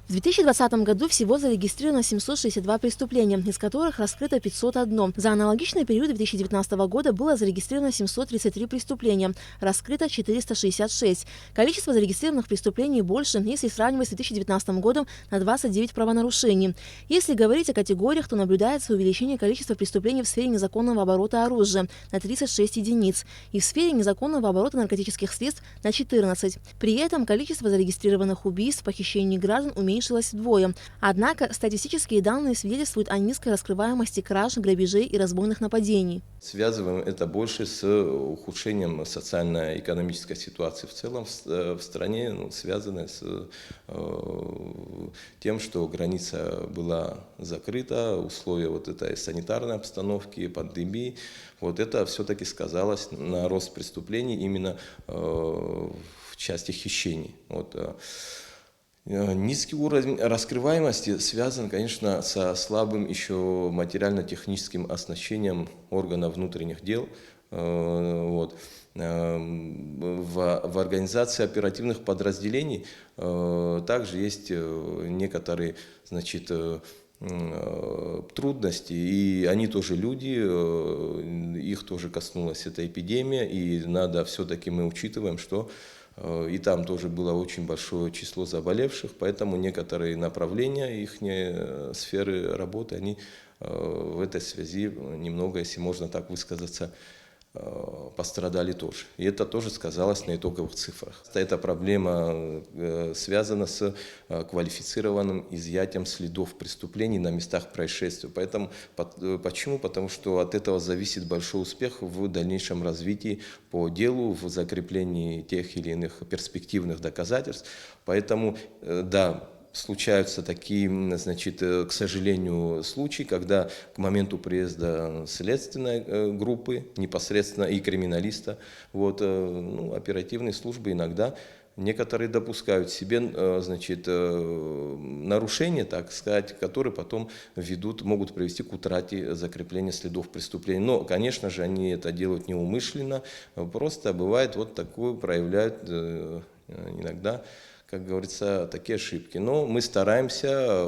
В 2020 году всего зарегистрировано 762 преступления, из которых раскрыто 501. За аналогичный период 2019 года было зарегистрировано 733 преступления, раскрыто 466. Количество зарегистрированных преступлений больше, если сравнивать с 2019 годом, на 29 правонарушений. Если говорить о категориях, то наблюдается увеличение количества преступлений в сфере незаконного оборота оружия на 36 единиц и в сфере незаконного оборота наркотических средств на 14. При этом количество зарегистрированных убийств, похищений граждан уменьшилось вдвое. Однако статистические данные свидетельствуют о низкой раскрываемости краж, грабежей и разбойных нападений. Связываем это больше с ухудшением социально-экономической ситуации в целом в стране, связанной с тем, что граница была закрыта, условия вот этой санитарной обстановки, пандемии. Вот это все-таки сказалось на рост преступлений именно в части хищений. Низкий уровень раскрываемости связан, конечно, со слабым еще материально-техническим оснащением органов внутренних дел. В организации оперативных подразделений также есть некоторые, трудности, и они тоже люди, их тоже коснулась эта эпидемия, и надо все-таки мы учитываем, что и там тоже было очень большое число заболевших, поэтому некоторые направления их сферы работы, они в этой связи немного, если можно так высказаться, пострадали тоже. И это тоже сказалось на итоговых цифрах. Эта проблема связана с квалифицированным изъятием следов преступлений на местах происшествия. Почему? Потому что от этого зависит большой успех в дальнейшем развитии по делу, в закреплении тех или иных перспективных доказательств. Поэтому, да, случаются такие, к сожалению, случаи, когда к моменту приезда следственной группы, непосредственно и криминалиста, оперативные службы иногда некоторые допускают себе, нарушения, так сказать, которые потом могут привести к утрате закрепления следов преступления. Но, конечно же, они это делают неумышленно, просто бывает такое, проявляют иногда, как говорится, такие ошибки. Но мы стараемся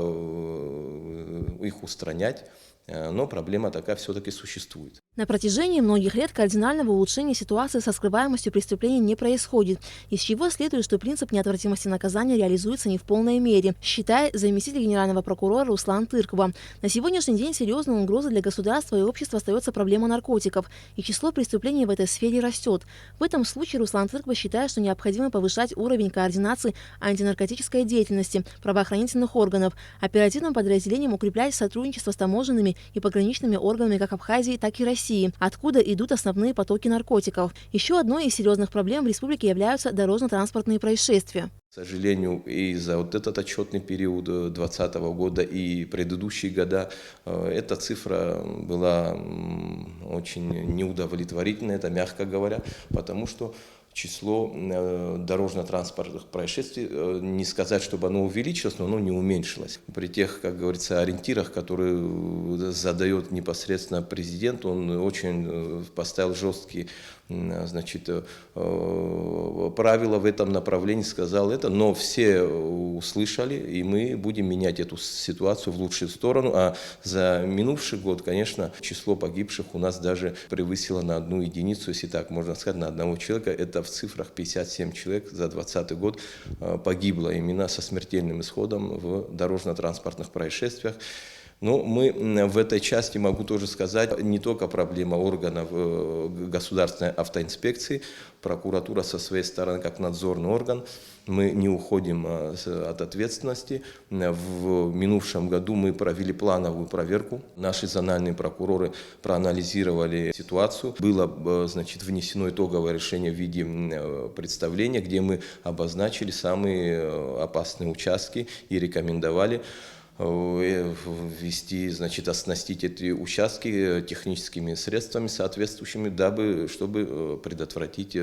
их устранять, но проблема такая все-таки существует. На протяжении многих лет кардинального улучшения ситуации со скрываемостью преступлений не происходит, из чего следует, что принцип неотвратимости наказания реализуется не в полной мере, считает заместитель генерального прокурора Руслан Тыркова. На сегодняшний день серьезной угрозой для государства и общества остается проблема наркотиков, и число преступлений в этой сфере растет. В этом случае Руслан Тыркова считает, что необходимо повышать уровень координации антинаркотической деятельности правоохранительных органов, оперативным подразделениям укреплять сотрудничество с таможенными и пограничными органами как Абхазии, так и России, откуда идут основные потоки наркотиков. Еще одной из серьезных проблем в республике являются дорожно-транспортные происшествия. К сожалению, и за этот отчетный период 2020 года и предыдущие года эта цифра была очень неудовлетворительной, это мягко говоря, потому что число дорожно-транспортных происшествий, не сказать, чтобы оно увеличилось, но оно не уменьшилось. При тех, как говорится, ориентирах, которые задает непосредственно президент, он очень поставил жесткие правила в этом направлении, сказал это, но все услышали, и мы будем менять эту ситуацию в лучшую сторону. А за минувший год, конечно, число погибших у нас даже превысило на 1 единицу, если так можно сказать, на одного человека. Это в цифрах 57 человек за 2020 год погибло именно со смертельным исходом в дорожно-транспортных происшествиях. Но мы в этой части, могу тоже сказать, не только проблема органов государственной автоинспекции, прокуратура со своей стороны, как надзорный орган, мы не уходим от ответственности. В минувшем году мы провели плановую проверку. Наши зональные прокуроры проанализировали ситуацию. Было, внесено итоговое решение в виде представления, где мы обозначили самые опасные участки и рекомендовали ввести, оснастить эти участки техническими средствами соответствующими, чтобы предотвратить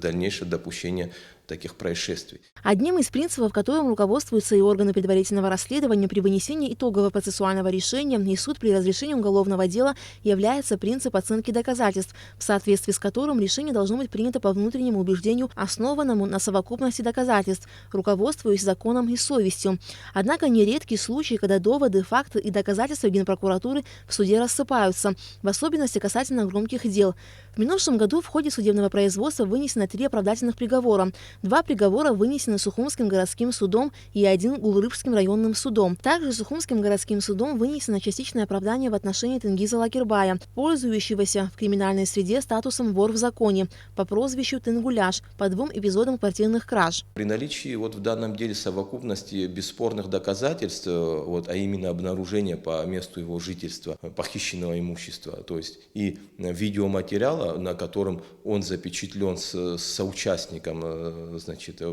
дальнейшее допущение таких происшествий. Одним из принципов, которым руководствуются и органы предварительного расследования при вынесении итогового процессуального решения и суд при разрешении уголовного дела, является принцип оценки доказательств, в соответствии с которым решение должно быть принято по внутреннему убеждению, основанному на совокупности доказательств, руководствуясь законом и совестью. Однако нередки случаи, когда доводы, факты и доказательства Генпрокуратуры в суде рассыпаются, в особенности касательно громких дел. В минувшем году в ходе судебного производства вынесено 3 оправдательных приговора. 2 приговора вынесены Сухумским городским судом и 1 Улрыбским районным судом. Также Сухумским городским судом вынесено частичное оправдание в отношении Тенгиза Лакербая, пользующегося в криминальной среде статусом вор в законе, по прозвищу Тенгуляш, по 2 эпизодам квартирных краж. При наличии в данном деле совокупности бесспорных доказательств, а именно обнаружение по месту его жительства похищенного имущества, то есть и видеоматериала, на котором он запечатлен с соучастником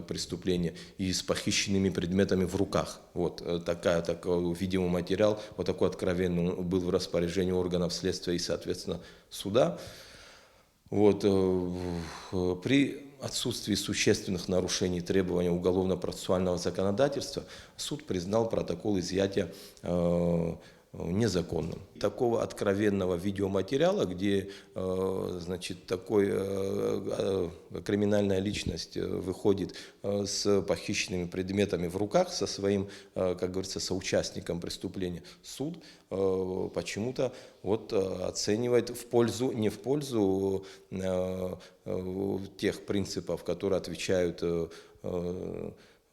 преступления и с похищенными предметами в руках. Такой видеоматериал, такой откровенный, был в распоряжении органов следствия и, соответственно, суда. При отсутствии существенных нарушений требований уголовно-процессуального законодательства суд признал протокол изъятия незаконным. Такого откровенного видеоматериала, где криминальная личность выходит с похищенными предметами в руках, со своим, как говорится, соучастником преступления, суд почему-то оценивает не в пользу тех принципов, которые отвечают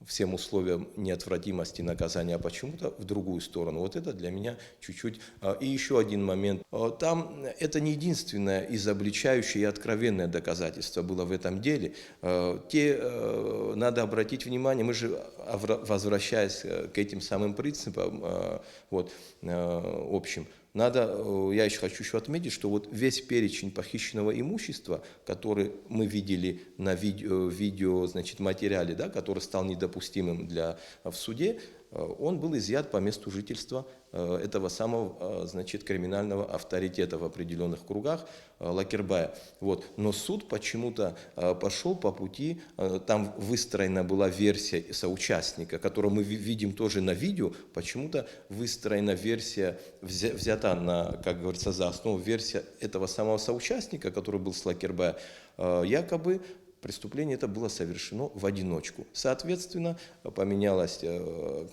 всем условиям неотвратимости наказания, а почему-то в другую сторону. Это для меня чуть-чуть. И еще один момент. Там это не единственное изобличающее и откровенное доказательство было в этом деле. Надо обратить внимание, мы же, возвращаясь к этим самым принципам общим, я еще хочу отметить, что весь перечень похищенного имущества, который мы видели на видео материале, который стал недопустимым в суде, он был изъят по месту жительства этого самого криминального авторитета в определенных кругах Лакербая. Но суд почему-то пошел по пути, там выстроена была версия соучастника, которую мы видим тоже на видео, почему-то выстроена версия, взята как говорится, за основу версия этого самого соучастника, который был с Лакербая, якобы преступление это было совершено в одиночку. Соответственно, поменялась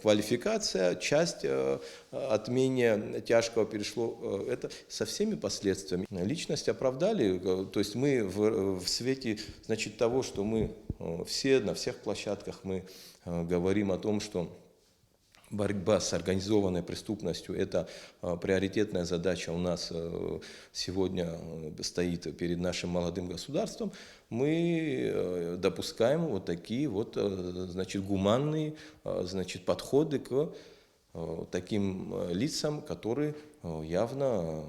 квалификация, часть от менее тяжкого перешло это со всеми последствиями. Личность оправдали, то есть мы в свете того, что мы все на всех площадках мы говорим о том, что борьба с организованной преступностью – это приоритетная задача у нас сегодня стоит перед нашим молодым государством. Мы допускаем такие гуманные подходы к таким лицам, которые явно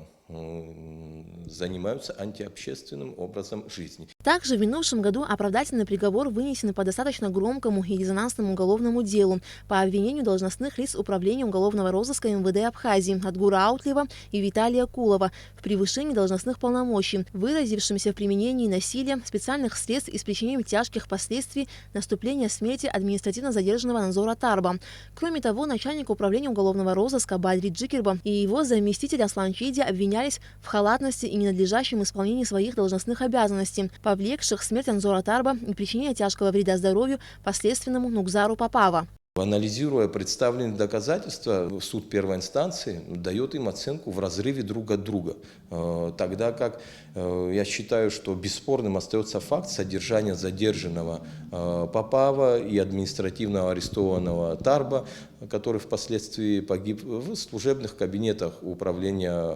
занимаются антиобщественным образом жизни. Также в минувшем году оправдательный приговор вынесен по достаточно громкому и резонансному уголовному делу по обвинению должностных лиц Управления уголовного розыска МВД Абхазии Адгура Аутлева и Виталия Кулова в превышении должностных полномочий, выразившимся в применении насилия, специальных средств и с причинением тяжких последствий наступления смерти административно задержанного Назора Тарба. Кроме того, начальник Управления уголовного розыска Бадри Джикерба и его заместитель Аслан Чейди обвинялись в халатности и ненадлежащем исполнении своих должностных обязанностей, повлекших смерть Назора Тарба и причинение тяжкого вреда здоровью последственному Нугзару Попава. Анализируя представленные доказательства, суд первой инстанции дает им оценку в разрыве друг от друга. Тогда как я считаю, что бесспорным остается факт содержания задержанного Попава и административного арестованного Тарба, который впоследствии погиб в служебных кабинетах управления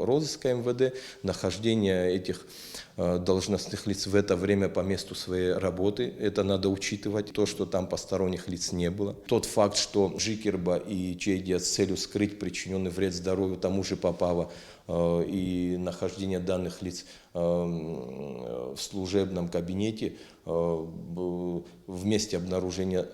розыска МВД, нахождение этих должностных лиц в это время по месту своей работы. Это надо учитывать, то, что там посторонних лиц не было. Тот факт, что Джикерба и Чейди с целью скрыть причиненный вред здоровью тому же Попава и нахождение данных лиц в служебном кабинете в месте обнаружения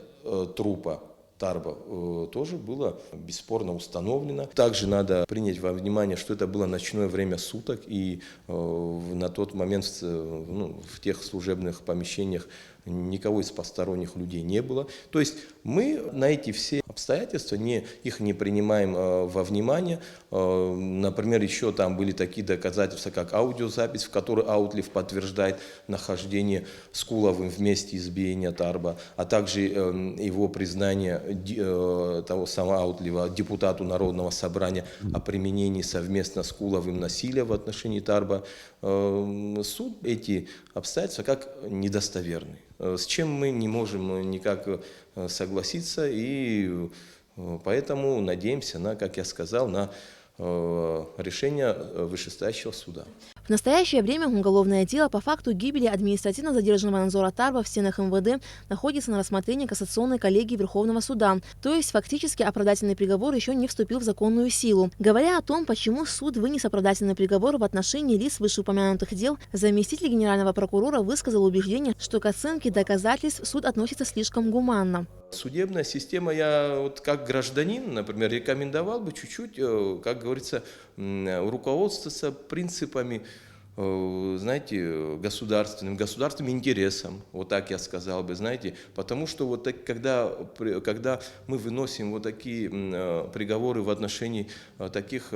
трупа Тарба тоже было бесспорно установлено. Также надо принять во внимание, что это было ночное время суток, и на тот момент в тех служебных помещениях никого из посторонних людей не было. То есть мы на эти все обстоятельства их не принимаем во внимание. Например, еще там были такие доказательства, как аудиозапись, в которой Аутлив подтверждает нахождение Скуловым в месте избиения Тарба, а также его признание того самого Аутлива депутату Народного собрания о применении совместно с Куловым насилия в отношении Тарба. Суд эти обстоятельства как недостоверны, с чем мы не можем никак согласиться, и поэтому надеемся на, как я сказал, на решение вышестоящего суда. В настоящее время уголовное дело по факту гибели административно задержанного Назора Тарба в стенах МВД находится на рассмотрении кассационной коллегии Верховного суда. То есть фактически оправдательный приговор еще не вступил в законную силу. Говоря о том, почему суд вынес оправдательный приговор в отношении лиц вышеупомянутых дел, заместитель генерального прокурора высказал убеждение, что к оценке доказательств суд относится слишком гуманно. Судебная система, я вот как гражданин, например, рекомендовал бы чуть-чуть, как говорится, руководствоваться принципами, знаете, государственным интересом, вот так я сказал бы, знаете, потому что вот так, когда мы выносим вот такие приговоры в отношении таких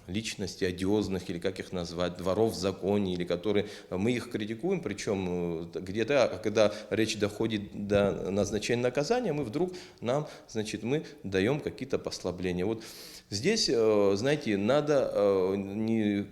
личностей одиозных, или как их назвать, воров в законе, или которые мы их критикуем, причем где-то, когда речь доходит до назначения наказания, мы вдруг мы даем какие-то послабления. Вот здесь, знаете, надо,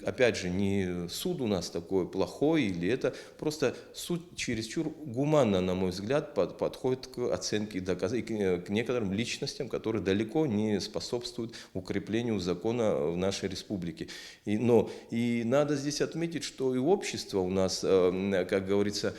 опять же, не суд у нас такой плохой, или это просто суд чересчур гуманно, на мой взгляд, подходит к оценке доказательств, к некоторым личностям, которые далеко не способствуют укреплению закона в нашей республике. Но надо здесь отметить, что и общество у нас, как говорится,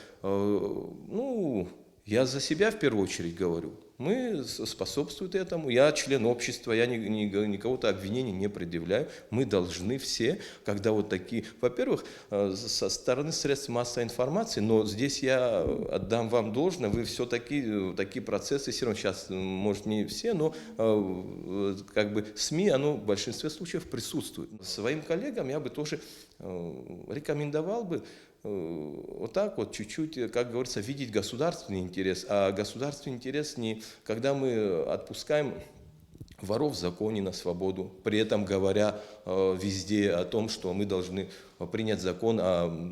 я за себя в первую очередь говорю. Мы способствуем этому. Я член общества, я никого-то обвинений не предъявляю. Мы должны все, когда вот такие, во-первых, со стороны средств массовой информации, но здесь я отдам вам должное, вы все-таки такие процессы, все равно сейчас, может, не все, но как бы СМИ, оно в большинстве случаев присутствует. Своим коллегам я бы тоже рекомендовал бы вот так вот чуть-чуть, как говорится, видеть государственный интерес. А государственный интерес не когда мы отпускаем воров в законе на свободу, при этом говоря везде о том, что мы должны принять закон об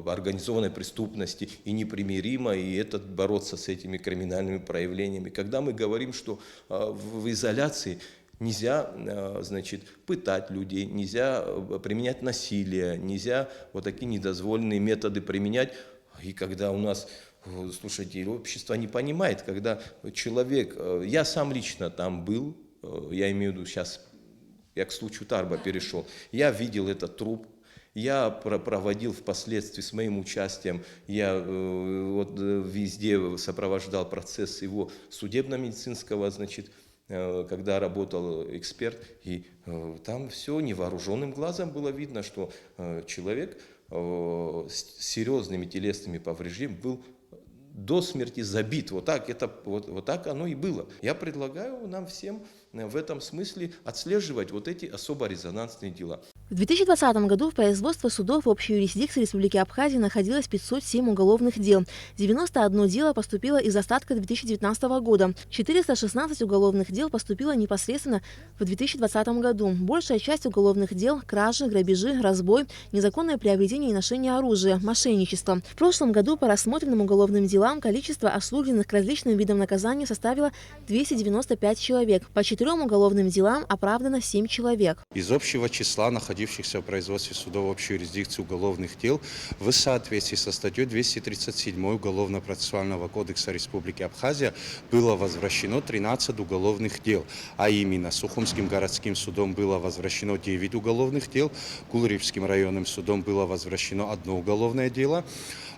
организованной преступности и непримиримо, и бороться с этими криминальными проявлениями. Когда мы говорим, что в изоляции нельзя, пытать людей, нельзя применять насилие, нельзя вот такие недозволенные методы применять. И когда у нас, слушайте, общество не понимает, когда человек, я сам лично там был, я имею в виду сейчас, я к случаю Тарба перешел, я видел этот труп, я проводил впоследствии с моим участием, я везде сопровождал процесс его судебно-медицинского, когда работал эксперт, и там все невооруженным глазом было видно, что человек с серьезными телесными повреждениями был до смерти забит. Вот так оно и было. Я предлагаю нам всем в этом смысле отслеживать вот эти особо резонансные дела. В 2020 году в производстве судов в общей юрисдикции Республики Абхазия находилось 507 уголовных дел. 91 дело поступило из остатка 2019 года. 416 уголовных дел поступило непосредственно в 2020 году. Большая часть уголовных дел – кражи, грабежи, разбой, незаконное приобретение и ношение оружия, мошенничество. В прошлом году по рассмотренным уголовным делам количество осужденных к различным видам наказания составило 295 человек. По 4 уголовным делам оправдано 7 человек. Из общего числа находившихся в производстве судов общей юрисдикции уголовных дел в соответствии со статьей 237 Уголовно-процессуального кодекса Республики Абхазия было возвращено 13 уголовных дел, а именно Сухумским городским судом было возвращено 9 уголовных дел, Кулревским районным судом было возвращено 1 уголовное дело,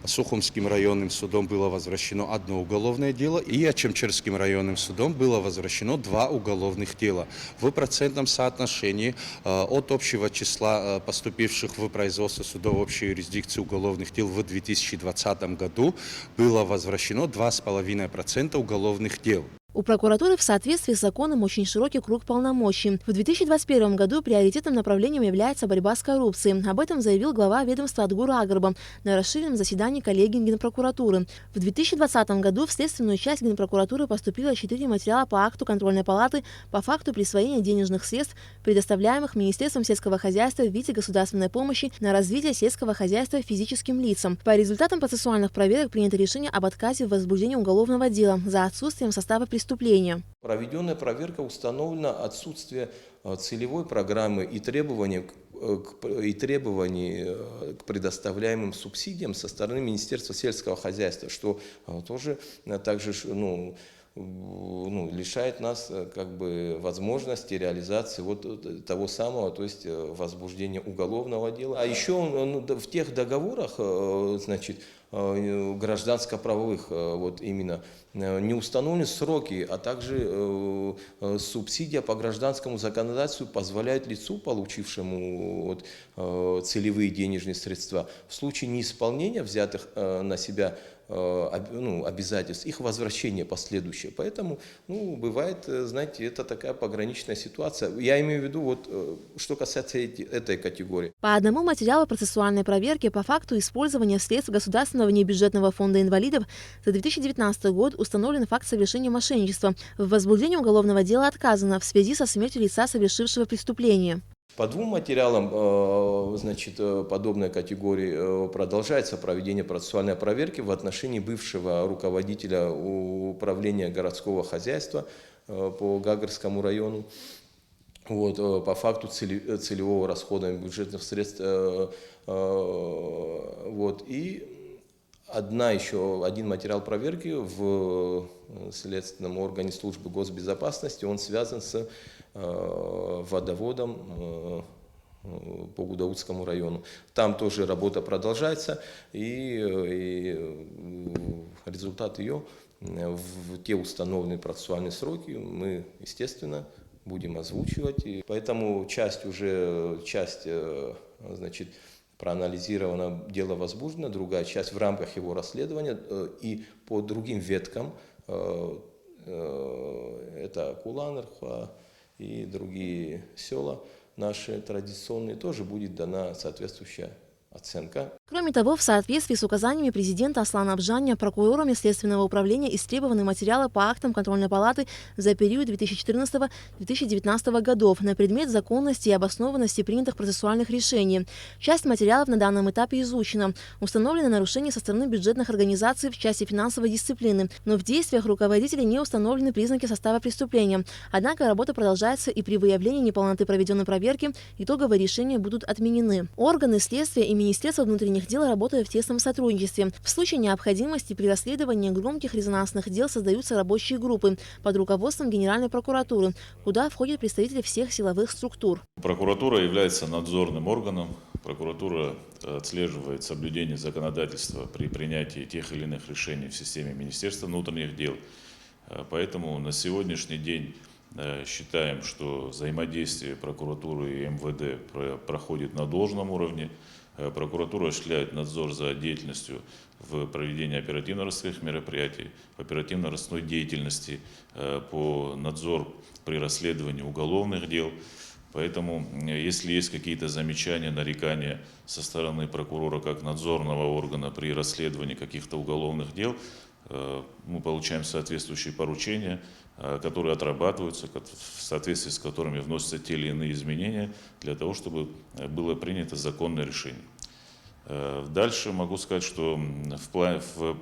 Сухумским районным судом было возвращено 1 уголовное дело и Ачамчерским районным судом было возвращено 2 уголовных дела. В процентном соотношении от общего числа поступивших в производство судов общей юрисдикции уголовных дел в 2020 году было возвращено 2,5% уголовных дел. У прокуратуры в соответствии с законом очень широкий круг полномочий. В 2021 году приоритетным направлением является борьба с коррупцией. Об этом заявил глава ведомства Адгур Агарба на расширенном заседании коллегии Генпрокуратуры. В 2020 году в следственную часть Генпрокуратуры поступило 4 материала по акту контрольной палаты по факту присвоения денежных средств, предоставляемых Министерством сельского хозяйства в виде государственной помощи на развитие сельского хозяйства физическим лицам. По результатам процессуальных проверок принято решение об отказе в возбуждении уголовного дела за отсутствием состава преступления. Проведенная проверка установлена отсутствие целевой программы и требований к предоставляемым субсидиям со стороны Министерства сельского хозяйства, что тоже также лишает нас возможности реализации того самого, то есть возбуждения уголовного дела. А еще в тех договорах, гражданско-правовых именно не установлены сроки, а также субсидия по гражданскому законодательству позволяет лицу, получившему целевые денежные средства, в случае неисполнения взятых на себя обязательств, их возвращение последующее. Поэтому, бывает, знаете, это такая пограничная ситуация. Я имею в виду, что касается этой категории. По одному материалу процессуальной проверки по факту использования средств Государственного внебюджетного фонда инвалидов за 2019 год установлен факт совершения мошенничества. В возбуждении уголовного дела отказано в связи со смертью лица, совершившего преступление. По 2 материалам подобной категории продолжается проведение процессуальной проверки в отношении бывшего руководителя управления городского хозяйства по Гагарскому району. По факту целевого расхода бюджетных средств. И один материал проверки в следственном органе службы госбезопасности, он связан с водоводом по Гудаутскому району. Там тоже работа продолжается, и результат ее в те установленные процессуальные сроки мы, естественно, будем озвучивать. И поэтому часть проанализировано, дело возбуждено, другая часть в рамках его расследования и по другим веткам, это Куланарха и другие села наши традиционные, тоже будет дана соответствующая оценка. Кроме того, в соответствии с указаниями президента Аслана Абжаня, прокурорами Следственного управления истребованы материалы по актам контрольной палаты за период 2014-2019 годов на предмет законности и обоснованности принятых процессуальных решений. Часть материалов на данном этапе изучена. Установлены нарушения со стороны бюджетных организаций в части финансовой дисциплины, но в действиях руководителей не установлены признаки состава преступления. Однако работа продолжается, и при выявлении неполноты проведенной проверки итоговые решения будут отменены. Органы следствия и Министерство внутренних дел работают в тесном сотрудничестве. В случае необходимости при расследовании громких резонансных дел создаются рабочие группы под руководством Генеральной прокуратуры, куда входят представители всех силовых структур. Прокуратура является надзорным органом. Прокуратура отслеживает соблюдение законодательства при принятии тех или иных решений в системе Министерства внутренних дел. Поэтому на сегодняшний день считаем, что взаимодействие прокуратуры и МВД проходит на должном уровне. Прокуратура осуществляет надзор за деятельностью в проведении оперативно-розыскных мероприятий, оперативно-розыскной деятельности, по надзору при расследовании уголовных дел. Поэтому, если есть какие-то замечания, нарекания со стороны прокурора как надзорного органа при расследовании каких-то уголовных дел, мы получаем соответствующие поручения, которые отрабатываются, в соответствии с которыми вносятся те или иные изменения для того, чтобы было принято законное решение. Дальше могу сказать, что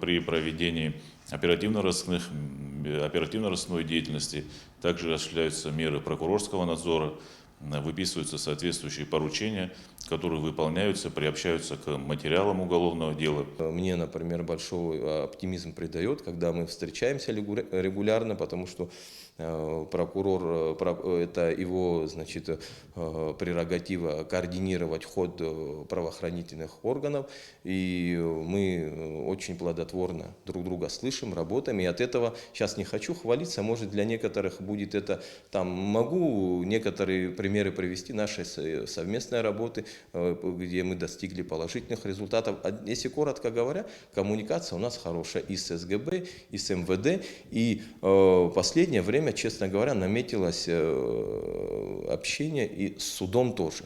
при проведении оперативно-розыскной деятельности также осуществляются меры прокурорского надзора, выписываются соответствующие поручения, которые выполняются, приобщаются к материалам уголовного дела. Мне, например, большой оптимизм придает, когда мы встречаемся регулярно, потому что прокурор, это его, прерогатива координировать ход правоохранительных органов, и мы очень плодотворно друг друга слышим, работаем, и от этого, сейчас не хочу хвалиться, может для некоторых будет это, могу некоторые примеры привести нашей совместной работы, где мы достигли положительных результатов. А если коротко говоря, коммуникация у нас хорошая и с СГБ, и с МВД. И в последнее время, честно говоря, наметилось общение и с судом тоже.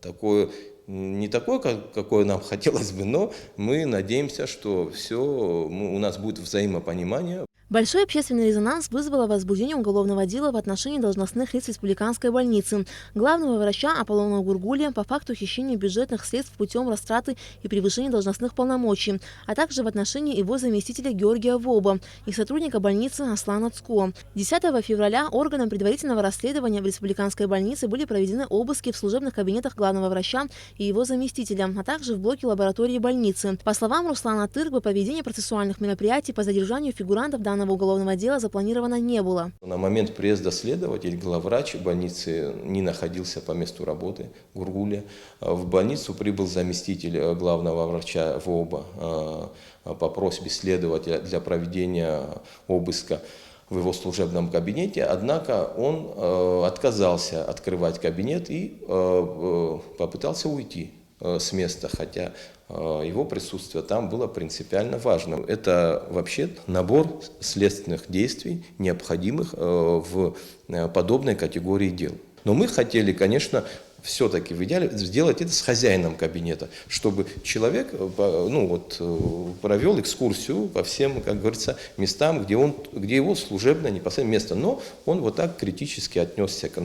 Такое, не такое, какое нам хотелось бы, но мы надеемся, что все, у нас будет взаимопонимание. Большой общественный резонанс вызвало возбуждение уголовного дела в отношении должностных лиц республиканской больницы, главного врача Аполлона Гургулия по факту хищения бюджетных средств путем растраты и превышения должностных полномочий, а также в отношении его заместителя Георгия Воба и сотрудника больницы Аслана Цко. 10 февраля органом предварительного расследования в республиканской больнице были проведены обыски в служебных кабинетах главного врача и его заместителя, а также в блоке лаборатории больницы. По словам Руслана Тыркбы, проведение процессуальных мероприятий по задержанию фигурантов данного уголовного дела запланировано не было. На момент приезда следователь, главврач больницы не находился по месту работы Гургуля. В больницу прибыл заместитель главного врача ВОБа по просьбе следователя для проведения обыска в его служебном кабинете, однако он отказался открывать кабинет и попытался уйти с места, хотя его присутствие там было принципиально важным. Это вообще набор следственных действий, необходимых в подобной категории дел. Но мы хотели, конечно, все-таки в идеале сделать это с хозяином кабинета, чтобы человек провел экскурсию по всем, как говорится, местам, где его служебное непосредственное место. Но он вот так критически отнесся к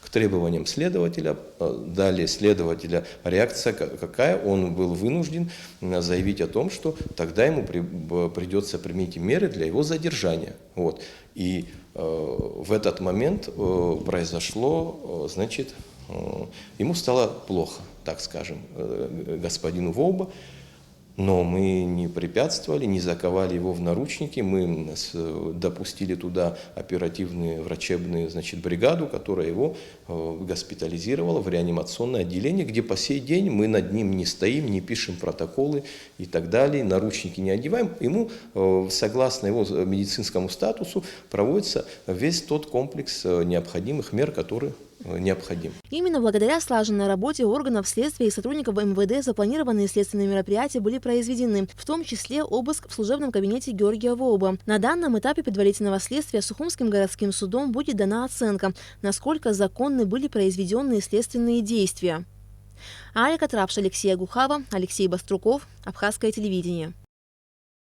к требованиям следователя. Далее следователя реакция какая? Он был вынужден заявить о том, что тогда ему придется применить меры для его задержания. Вот. И в этот момент произошло, значит, ему стало плохо, так скажем, господину Воба, но мы не препятствовали, не заковали его в наручники, мы допустили туда оперативную врачебную, значит, бригаду, которая его госпитализировала в реанимационное отделение, где по сей день мы над ним не стоим, не пишем протоколы и так далее, наручники не одеваем. Ему, согласно его медицинскому статусу, проводится весь тот комплекс необходимых мер, которые необходим. Именно благодаря слаженной работе органов следствия и сотрудников МВД запланированные следственные мероприятия были произведены, в том числе обыск в служебном кабинете Георгия Воба. На данном этапе предварительного следствия Сухумским городским судом будет дана оценка, насколько законны были произведенные следственные действия. Алика Трапш, Алексей Агухава, Алексей Баструков, Абхазское телевидение.